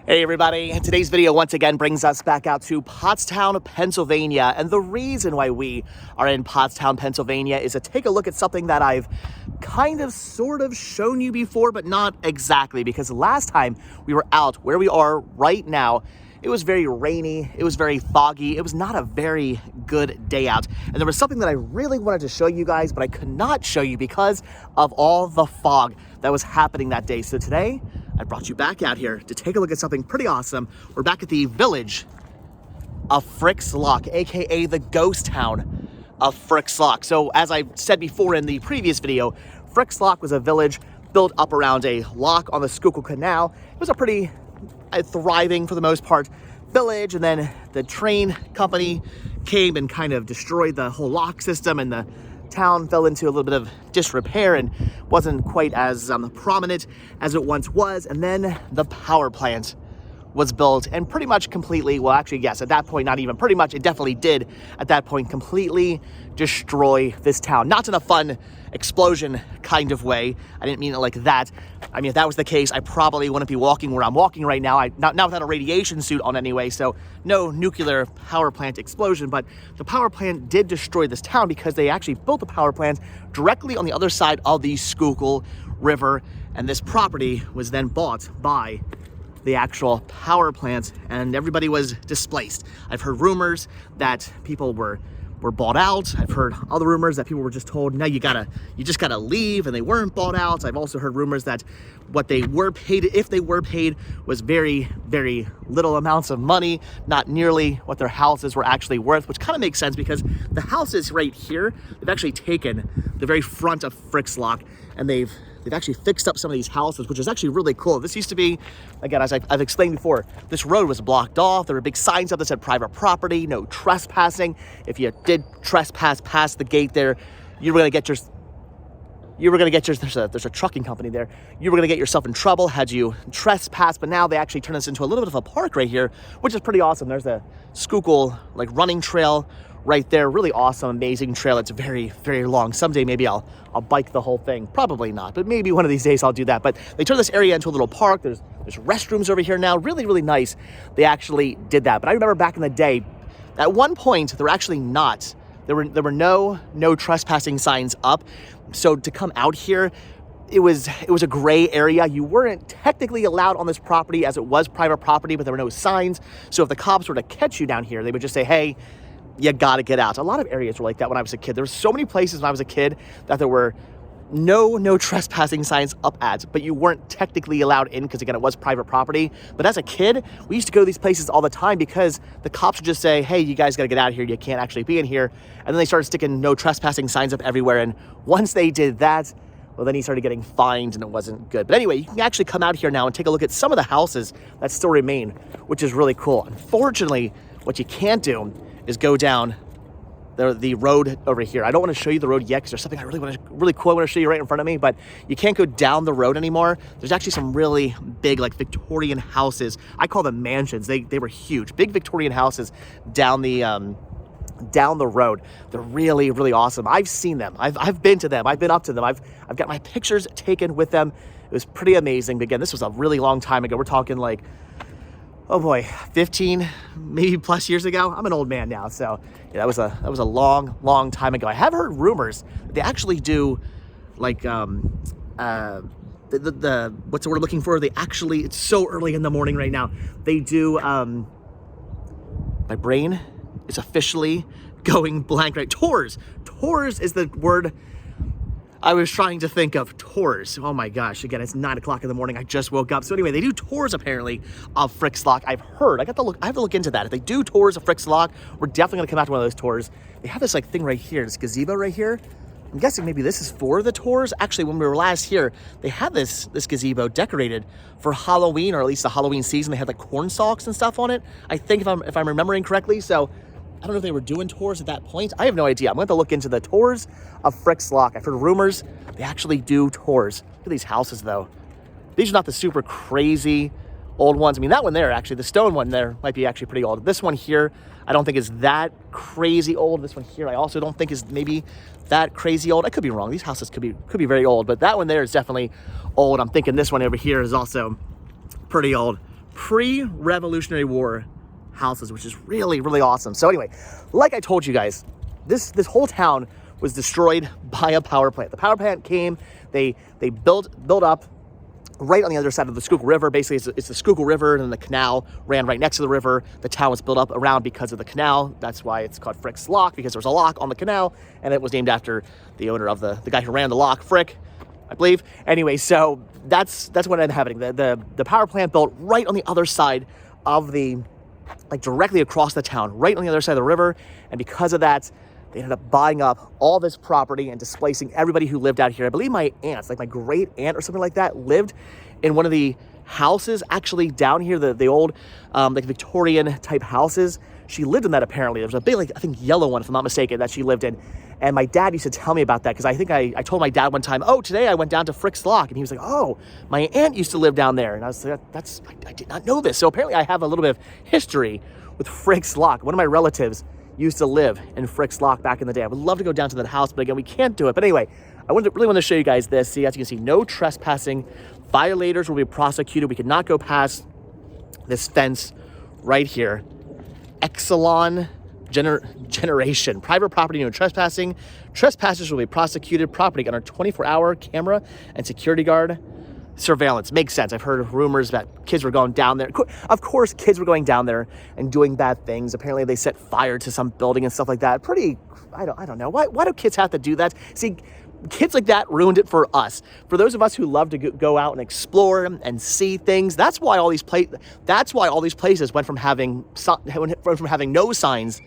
Hey everybody, today's video once again brings us back out to Pottstown, Pennsylvania, and the reason why we are in Pottstown, Pennsylvania is to take a look at something that I've kind of sort of shown you before, but not exactly, because last time we were out where we are right now, it was very rainy, it was very foggy, it was not a very good day out, and there was something that I really wanted to show you guys, but I could not show you because of all the fog that was happening that day. So today, I brought you back out here to take a look at something pretty awesome. We're back at the village of Frick's Lock, aka the ghost town of Frick's Lock. So as I said before in the previous video, Frick's Lock was a village built up around a lock on the Schuylkill Canal. It was a pretty thriving, for the most part, village, and then the train company came and kind of destroyed the whole lock system, and the town fell into a little bit of disrepair and wasn't quite as prominent as it once was. And then the power plant was built and pretty much completely, well actually yes, at that point, not even pretty much, it definitely did at that point completely destroy this town. Not in a fun explosion kind of way. I didn't mean it like that. I mean, if that was the case, I probably wouldn't be walking where I'm walking right now. Not without a radiation suit on anyway, so no nuclear power plant explosion, but the power plant did destroy this town because they actually built the power plant directly on the other side of the Schuylkill River, and this property was then bought by the actual power plant, and everybody was displaced. I've heard rumors that people were bought out. I've heard other rumors that people were just told, no, you just gotta leave, and they weren't bought out. I've also heard rumors that what they were paid, if they were paid, was very, very little amounts of money, not nearly what their houses were actually worth, which kind of makes sense because the houses right here, they've actually taken the very front of Frick's Lock, and they've actually fixed up some of these houses, which is actually really cool. This used to be, again, as I've explained before, this road was blocked off. There were big signs up that said private property, no trespassing. If you did trespass past the gate there, you were gonna get your, there's a trucking company there. You were gonna get yourself in trouble had you trespassed, but now they actually turn this into a little bit of a park right here, which is pretty awesome. There's a Schuylkill running trail right there. Really awesome, amazing trail. It's very, very long. Someday maybe I'll bike the whole thing. Probably not, but maybe one of these days I'll do that. But they turned this area into a little park. There's restrooms over here now. Really, really nice. They actually did that. But I remember back in the day, at one point there were no trespassing signs up. So to come out here, it was a gray area. You weren't technically allowed on this property as it was private property, but there were no signs. So if the cops were to catch you down here, they would just say, hey, you gotta get out. A lot of areas were like that when I was a kid. There were so many places when I was a kid that there were no trespassing signs up at, but you weren't technically allowed in because, again, it was private property. But as a kid, we used to go to these places all the time because the cops would just say, hey, you guys gotta get out of here. You can't actually be in here. And then they started sticking no trespassing signs up everywhere. And once they did that, well, then he started getting fined and it wasn't good. But anyway, you can actually come out here now and take a look at some of the houses that still remain, which is really cool. Unfortunately, what you can't do is go down the road over here. I don't want to show you the road yet because there's something really cool I want to show you right in front of me, but you can't go down the road anymore. There's actually some really big, Victorian houses. I call them mansions. They were huge, big Victorian houses down the road. They're really, really awesome. I've seen them. I've been to them. I've been up to them. I've got my pictures taken with them. It was pretty amazing. But again, this was a really long time ago. We're talking oh boy, 15, maybe plus years ago. I'm an old man now, so yeah, that was a long time ago. I have heard rumors that they actually do what's the word we're looking for? It's so early in the morning right now. They do, my brain is officially going blank, right? Tours is the word I was trying to think of. Tours. Oh my gosh. Again, it's 9 o'clock in the morning. I just woke up. So anyway, they do tours apparently of Frick's Lock. I've heard. I have to look into that. If they do tours of Frick's Lock, we're definitely going to come out to one of those tours. They have this thing right here, this gazebo right here. I'm guessing maybe this is for the tours. Actually, when we were last here, they had this gazebo decorated for Halloween, or at least the Halloween season. They had corn stalks and stuff on it, I think, if I'm remembering correctly. So I don't know if they were doing tours at that point. I have no idea. I'm going to look into the tours of Frick's Lock. I've heard rumors they actually do tours. Look at these houses, though. These are not the super crazy old ones. I mean, that one there, actually, the stone one there might be actually pretty old. This one here, I don't think is that crazy old. This one here, I also don't think is maybe that crazy old. I could be wrong. These houses could be very old, but that one there is definitely old. I'm thinking this one over here is also pretty old. pre-Revolutionary War houses, which is really, really awesome. So anyway, like I told you guys, this whole town was destroyed by a power plant. The power plant came, they built up right on the other side of the Schuylkill River. Basically, it's the Schuylkill River, and the canal ran right next to the river. The town was built up around because of the canal. That's why it's called Frick's Lock, because there was a lock on the canal, and it was named after the owner of the guy who ran the lock, Frick, I believe. Anyway, so that's what ended up happening. The power plant built right on the other side of directly across the town, right on the other side of the river, and because of that, they ended up buying up all this property and displacing everybody who lived out here. I believe my aunts, like my great aunt or something like that, lived in one of the houses actually down here, the old Victorian type houses. She lived in that apparently. There was a big, I think yellow one, if I'm not mistaken, that she lived in. And my dad used to tell me about that because I think I told my dad one time, oh, today I went down to Frick's Lock. And he was like, oh, my aunt used to live down there. And I was like, I did not know this. So apparently I have a little bit of history with Frick's Lock. One of my relatives used to live in Frick's Lock back in the day. I would love to go down to that house, but again, we can't do it. But anyway, I really want to show you guys this. See, as you can see, no trespassing. Violators will be prosecuted. We could not go past this fence right here. Exelon generation. Private property, no trespassing. Trespassers will be prosecuted. Property under 24-hour camera and security guard surveillance. Makes sense. I've heard rumors that kids were going down there. Of course, kids were going down there and doing bad things. Apparently, they set fire to some building and stuff like that. I don't know. Why do kids have to do that? See, kids like that ruined it for us. For those of us who love to go out and explore and see things, that's why all these places went from having no signs.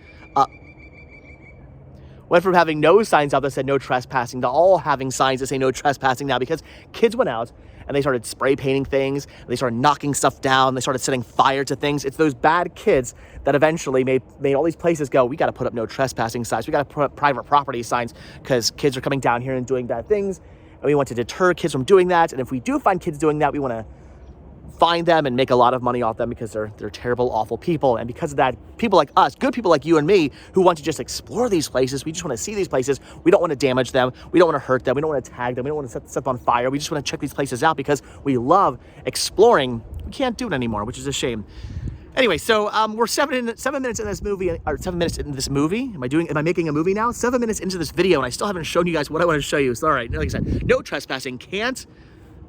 Went from having no signs up that said no trespassing to all having signs that say no trespassing now, because kids went out and they started spray painting things, they started knocking stuff down, they started setting fire to things. It's those bad kids that eventually made all these places go, we got to put up no trespassing signs, we got to put up private property signs, because kids are coming down here and doing bad things, and we want to deter kids from doing that. And if we do find kids doing that, we want to find them and make a lot of money off them, because they're terrible, awful people. And because of that, people like us, good people like you and me, who want to just explore these places, we just want to see these places, we don't want to damage them, we don't want to hurt them, we don't want to tag them, we don't want to set them on fire, we just want to check these places out because we love exploring. We can't do it anymore, which is a shame. Anyway, so we're 7 minutes in this movie, or 7 minutes into this movie. Am I making a movie now? 7 minutes into this video, and I still haven't shown you guys what I want to show you. So all right, like I said, no trespassing.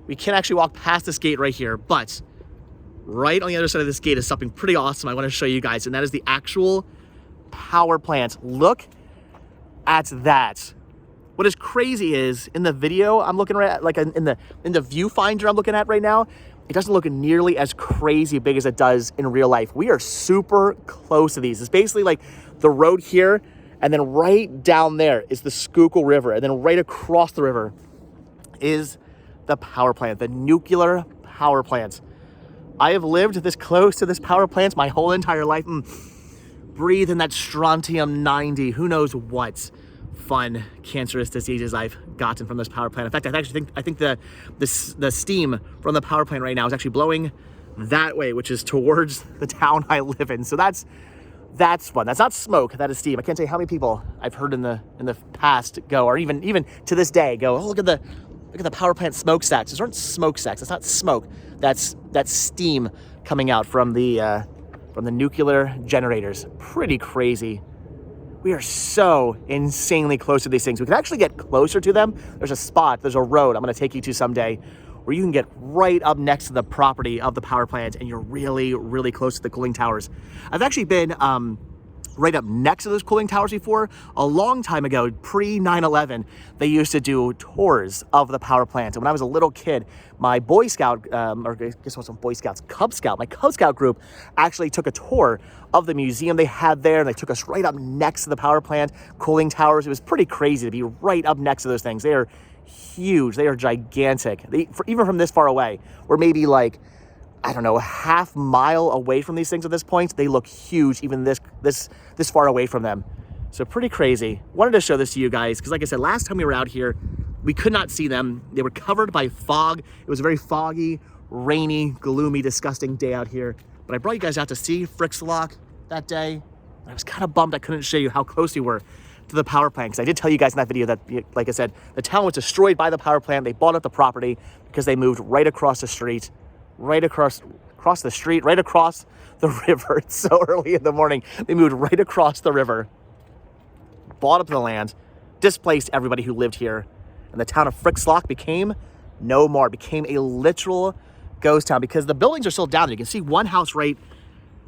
We can't actually walk past this gate right here, but right on the other side of this gate is something pretty awesome I want to show you guys, and that is the actual power plant. Look at that. What is crazy is in the video I'm looking at, like in the viewfinder I'm looking at right now, it doesn't look nearly as crazy big as it does in real life. We are super close to these. It's basically like the road here, and then right down there is the Schuylkill River, and then right across the river is the power plant, the nuclear power plant. I have lived this close to this power plant my whole entire life. Breathe in that strontium-90, who knows what fun cancerous diseases I've gotten from this power plant. In fact, I think the steam from the power plant right now is actually blowing that way, which is towards the town I live in. So that's fun. That's not smoke, that is steam. I can't tell you how many people I've heard in the past go, or even to this day go, oh, look at the power plant smokestacks. Those aren't smokestacks. It's not smoke. That's steam coming out from the nuclear generators. Pretty crazy. We are so insanely close to these things. We can actually get closer to them. There's a road I'm going to take you to someday where you can get right up next to the property of the power plant, and you're really, really close to the cooling towers. I've actually been right up next to those cooling towers before. A long time ago, pre 9/11, they used to do tours of the power plant. And when I was a little kid, my Boy Scout, or I guess it wasn't Boy Scouts, Cub Scout, my Cub Scout group actually took a tour of the museum they had there, and they took us right up next to the power plant cooling towers. It was pretty crazy to be right up next to those things. They are huge. They are gigantic. Even from this far away, we're maybe like, I don't know, a half mile away from these things at this point. They look huge, even this far away from them. So pretty crazy. Wanted to show this to you guys, because like I said, last time we were out here, we could not see them. They were covered by fog. It was a very foggy, rainy, gloomy, disgusting day out here. But I brought you guys out to see Frick's Lock that day. And I was kind of bummed I couldn't show you how close we were to the power plant, because I did tell you guys in that video that, like I said, the town was destroyed by the power plant. They bought up the property because they moved right across the street, right across across the street, right across the river. It's so early in the morning. They moved right across the river, bought up the land, displaced everybody who lived here, and the town of Frickslock became no more. It became a literal ghost town because the buildings are still down there. You can see one house right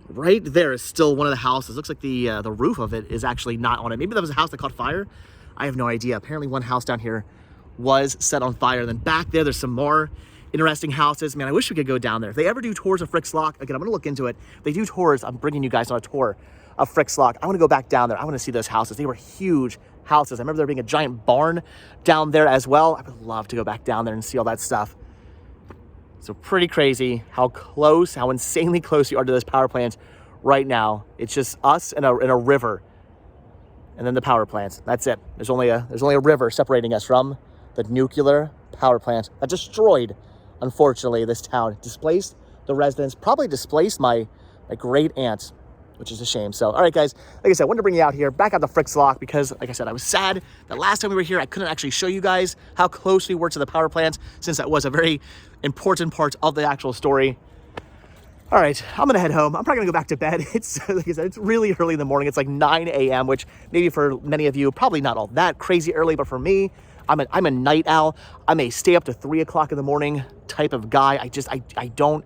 there is still one of the houses. Looks like the roof of it is actually not on it. Maybe that was a house that caught fire. I have no idea. Apparently one house down here was set on fire. And then back there's some more interesting houses. Man, I wish we could go down there. If they ever do tours of Frickslock, again, I'm gonna look into it. If they do tours, I'm bringing you guys on a tour of Frickslock. I wanna go back down there. I wanna see those houses. They were huge houses. I remember there being a giant barn down there as well. I would love to go back down there and see all that stuff. So pretty crazy how close, how insanely close we are to this power plant right now. It's just us and a river, and then the power plant. That's it. There's only a river separating us from the nuclear power plant that destroyed, unfortunately, this town. Displaced the residents, probably displaced my great aunt, which is a shame. So, all right, guys, like I said, I wanted to bring you out here, back out the Frickslock, because, like I said, I was sad that last time we were here, I couldn't actually show you guys how close we were to the power plant, since that was a very important part of the actual story. All right, I'm gonna head home. I'm probably gonna go back to bed. It's, like I said, it's really early in the morning. It's like 9 a.m., which maybe for many of you, probably not all that crazy early, but for me, I'm a night owl. I'm a stay up to 3 o'clock in the morning type of guy. I don't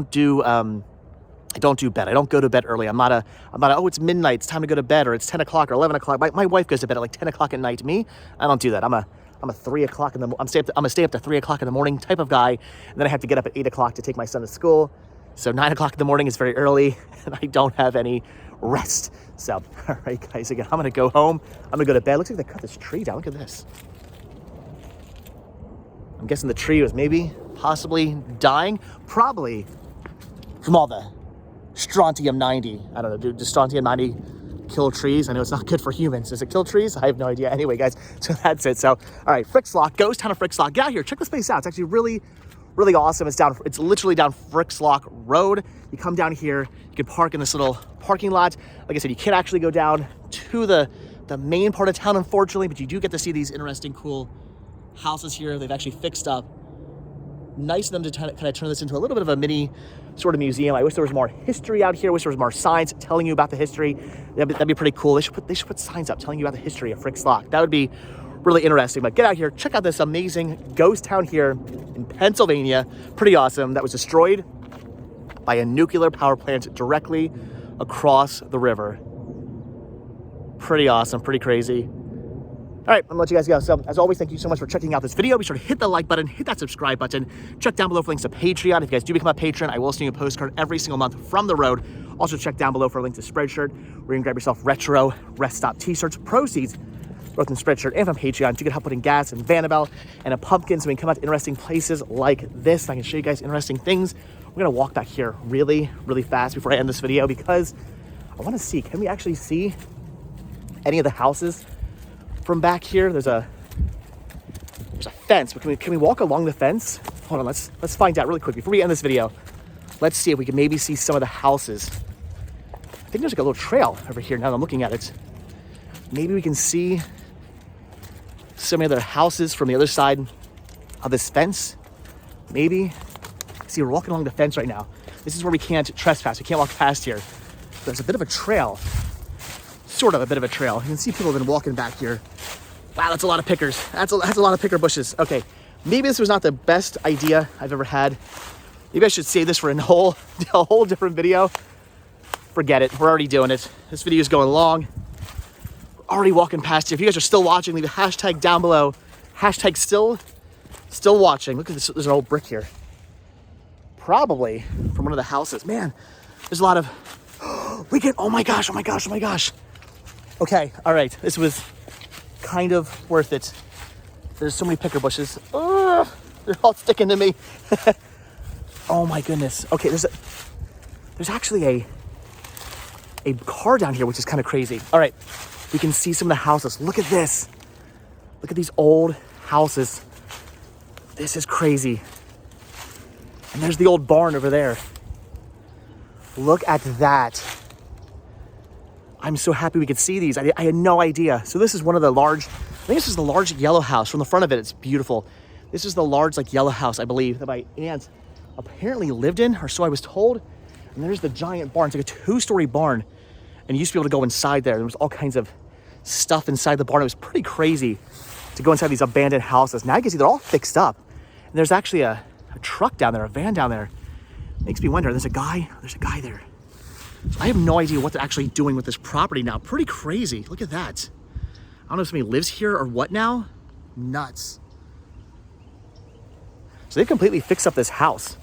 do bed. I don't go to bed early. I'm not a, oh, it's midnight, it's time to go to bed, or it's 10 o'clock or 11 o'clock. My wife goes to bed at like 10 o'clock at night. Me, I don't do that. I'm a 3 o'clock in the, I'm gonna stay up to 3 o'clock in the morning type of guy. And then I have to get up at 8 o'clock to take my son to school. So 9 o'clock in the morning is very early, and I don't have any rest. So, all right, guys, again, I'm gonna go home. I'm gonna go to bed. Looks like they cut this tree down. Look at this. I'm guessing the tree was possibly dying, probably from all the strontium-90. I don't know, does strontium-90 kill trees? I know it's not good for humans. Does it kill trees? I have no idea. Anyway, guys, so that's it. So, all right, Frickslock, ghost town of Frickslock. Get out here, check this place out. It's actually really awesome. It's literally down Frickslock Road. You come down here, you can park in this little parking lot. Like I said, you can't actually go down to the main part of town, unfortunately, but you do get to see these interesting, cool houses here. They've actually fixed up. Nice of them to kind of turn this into a little bit of a mini sort of museum. I wish there was more history out here. I wish there was more signs telling you about the history. That'd be pretty cool. They should put signs up telling you about the history of Frickslock. That would be really interesting. But get out here, check out this amazing ghost town here in Pennsylvania. Pretty awesome. That was destroyed by a nuclear power plant directly across the river. Pretty awesome, pretty crazy. All right, I'm gonna let you guys go. So as always, thank you so much for checking out this video. Be sure to hit the like button, hit that subscribe button. Check down below for links to Patreon. If you guys do become a patron, I will send you a postcard every single month from the road. Also check down below for a link to Spreadshirt, where you can grab yourself retro rest stop t-shirts, proceeds both from Spreadshirt and from Patreon. You can help putting gas and Vanabelle and a pumpkin so we can come out to interesting places like this. I can show you guys interesting things. We're gonna walk back here really fast before I end this video, because I wanna see, can we actually see any of the houses from back here? There's a fence, but can we walk along the fence? Hold on, let's find out really quick before we end this video. Let's see if we can maybe see some of the houses. I think there's like a little trail over here now that I'm looking at it. Maybe we can see some of the houses from the other side of this fence. Maybe. See, we're walking along the fence right now. This is where we can't trespass. We can't walk past here. There's a bit of a trail. Sort of a bit of a trail. You can see people have been walking back here. Wow, that's a lot of pickers. That's a lot of picker bushes. Okay, maybe this was not the best idea I've ever had. Maybe I should save this for a whole different video. Forget it, we're already doing it. This video is going long. We're already walking past here. If you guys are still watching, leave a hashtag down below. Hashtag still watching. Look at this, there's an old brick here. Probably from one of the houses. Man, there's a lot of, oh my gosh. Okay, all right, this was kind of worth it. There's so many picker bushes. They're all sticking to me. Oh my goodness. Okay, there's actually a car down here, which is kind of crazy. All right, we can see some of the houses. Look at this. Look at these old houses. This is crazy. And there's the old barn over there. Look at that. I'm so happy we could see these. I had no idea. So this is one of the large, I think this is the large yellow house. From the front of it, it's beautiful. This is the large yellow house, I believe, that my aunt apparently lived in, or so I was told. And there's the giant barn. It's like a 2-story barn. And you used to be able to go inside there. There was all kinds of stuff inside the barn. It was pretty crazy to go inside these abandoned houses. Now you can see they're all fixed up. And there's actually a truck down there, a van down there. Makes me wonder, there's a guy there. So I have no idea what they're actually doing with this property now. Pretty crazy. Look at that. I don't know if somebody lives here or what now. Nuts. So they completely fixed up this house.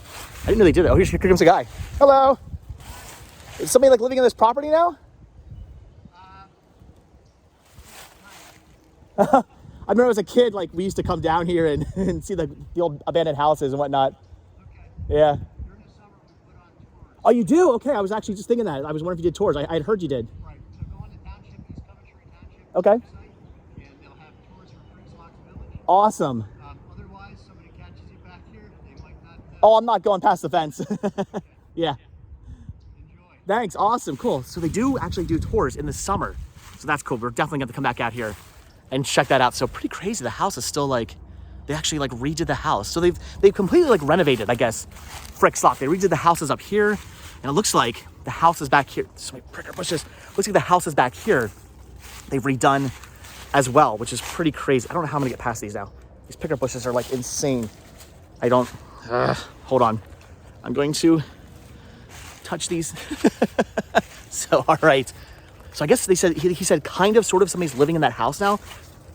I didn't know they did that. Oh, here comes a guy. Hello. Is somebody like living in this property now? I remember as a kid, like we used to come down here and see the old abandoned houses and whatnot. Okay. Yeah. During the summer, we put on tours. Oh, you do? Okay, I was actually just thinking that. I was wondering if you did tours. I had heard you did. Right. So go on the township, East Coventry Township Okay. website, and they'll have tours for Prince Locks Village. Awesome. Otherwise, somebody catches you back here, they might not. Oh, I'm not going past the fence. Yeah. Enjoy. Thanks. Awesome. Cool. So they do actually do tours in the summer. So that's cool. We're definitely going to come back out here and check that out. So pretty crazy. The house is still like, they actually like redid the house. So they've completely like renovated, I guess, Frick's Lock. They redid the houses up here, and it looks like the house is back here. So my pricker bushes. Looks like the house is back here. They've redone as well, which is pretty crazy. I don't know how I'm gonna get past these now. These picker bushes are like insane. I don't, hold on. I'm going to touch these. So, all right. So I guess they said, he said kind of, sort of somebody's living in that house now.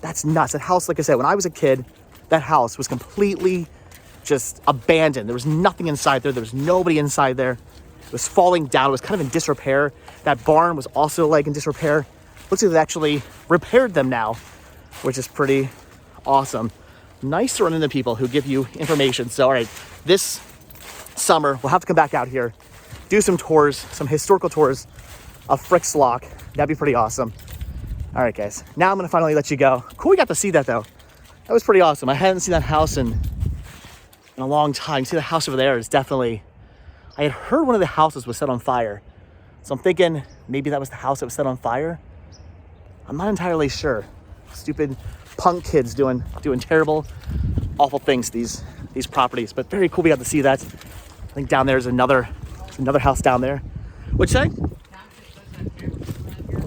That's nuts. That house, like I said, when I was a kid, that house was completely just abandoned. There was nothing inside there. There was nobody inside there. It was falling down. It was kind of in disrepair. That barn was also like in disrepair. Looks like they actually repaired them now, which is pretty awesome. Nice to run into people who give you information. So, all right, this summer, we'll have to come back out here, do some tours, some historical tours of Frick's Lock. That'd be pretty awesome. All right, guys, now I'm gonna finally let you go. Cool, we got to see that though. That was pretty awesome. I hadn't seen that house in a long time. See, the house over there is definitely, I had heard one of the houses was set on fire. So I'm thinking maybe that was the house that was set on fire. I'm not entirely sure. Stupid punk kids doing terrible, awful things to these properties, but very cool we got to see that. I think down there's another house down there. What'd you say?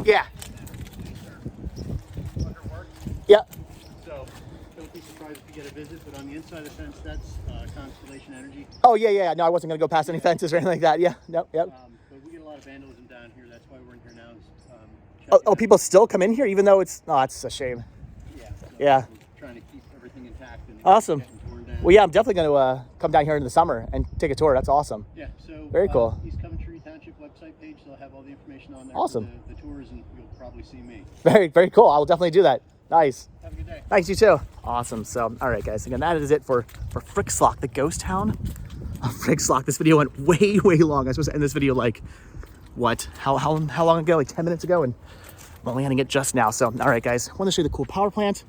Yeah. Yeah. So don't be surprised if you get a visit, but on the inside of the fence, that's Constellation Energy. Oh, yeah. No, I wasn't going to go past any fences or anything like that. Yeah. Yep. But we get a lot of vandalism down here. That's why we're in here now. Oh, people still come in here even though it's, oh, it's a shame. Yeah. Yeah. We're trying to keep everything intact. And Awesome. torn down. Well, yeah, I'm definitely going to come down here in the summer and take a tour. That's awesome. Yeah. So Very cool. East Coventry Township website page. They'll have all the information on there. Awesome. For the tours, and you'll probably see me. Very, very cool. I will definitely do that. Nice. Have a good day. Thanks, you too. Awesome. So, all right, guys. Again, that is it for Frick's Lock, the ghost town of Frick's Lock. This video went way, way long. I was supposed to end this video like, what? How long ago? Like 10 minutes ago? And I'm only ending it just now. So, all right, guys. I want to show you the cool power plant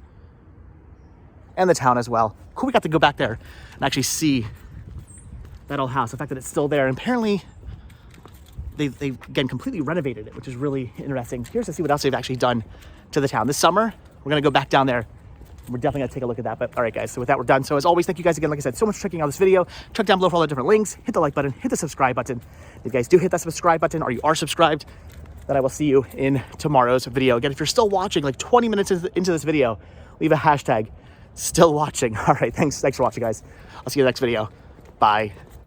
and the town as well. Cool, we got to go back there and actually see that old house. The fact that it's still there. And apparently, they again completely renovated it, which is really interesting. Here's to see what else they've actually done to the town. This summer, we're gonna go back down there. We're definitely gonna take a look at that. But all right, guys, so with that, we're done. So as always, thank you guys again, like I said, so much for checking out this video. Check down below for all the different links. Hit the like button, hit the subscribe button. If you guys do hit that subscribe button, or you are subscribed, then I will see you in tomorrow's video. Again, if you're still watching, like 20 minutes into this video, leave a hashtag, still watching. All right, thanks for watching, guys. I'll see you in the next video. Bye.